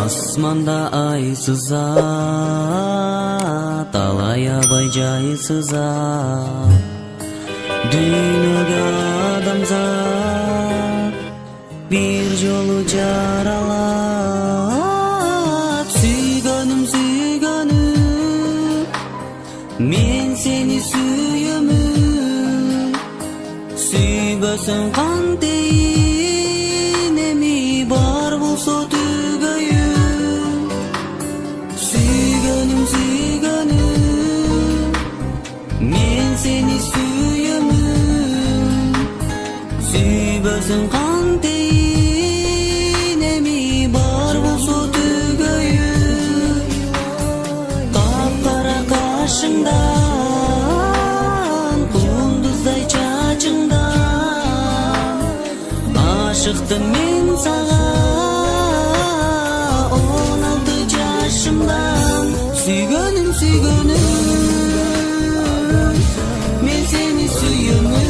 Асманда ай сызат, талай абай жай сызат. Дүйнөгө адамзат бир жолу жаралат. Сүйгөнүм, сүйгөнүм, мен сени сүйөмүн. Сүйбөсөң кантейин, эми бар болсо түгөйүм. Сүйгөнүм, сүйгөнүм, мен сени сүйөмүн. Сүйбөсөң кантейин, эми бар болсо түгөйүм. Капкара кашыңдан, кундуздай чачыңдан ашыктым мен сага 16 жашымдан. Сүйгөнүм, сүйгөнүм, мен сени сүйөмүн.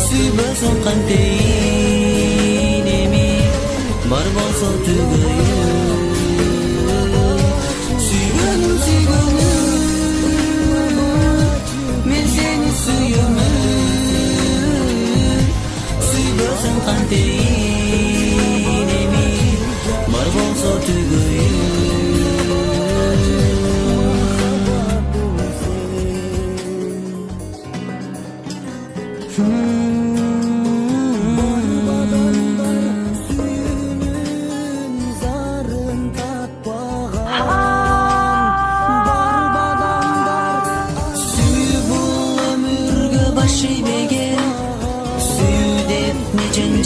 Сүйбөсөң кантейин, эми бар болсо түгөйүм. Сүйгөнүм, сүйгөнүм, мен сени сүйөмүн. Сүйбөсөң кантейин, эми бар болсо түгөйүм.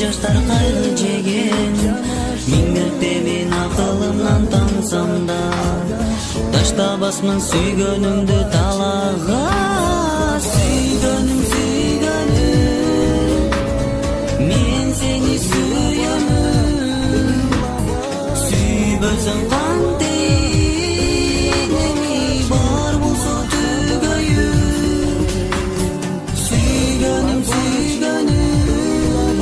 Жаштар кайгы жеген, миңирде мен акылымнан тансам да, таштабасмын сүйгөнүмдү талага. Сүйгөнүм, сүйгөнүм, мен сени сүйөмүн. Сүйбөсөң кантейин, эми бар болсо түгөйүм. Сүйгөнүм, сүйгөнүм,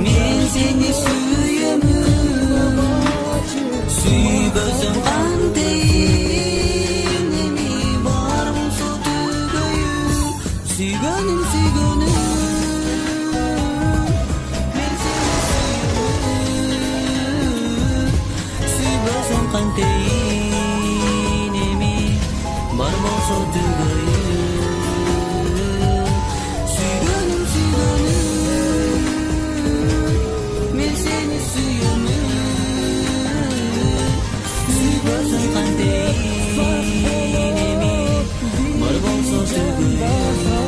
мен сени сүйөмүн. Сүйбөсөң кантейин, эми бар болсо түгөйүм. Сүйгөнүм, сүйгөнүм, мен сени сүйөмүн. Сүйбөсөң кантейин, эми бар болсо түгөйүм. Сүйгөнүм, сүйгөнүм, мен сени сүйөмүн. Сүйбөсөң кантейин, эми бар болсо түгөйүм.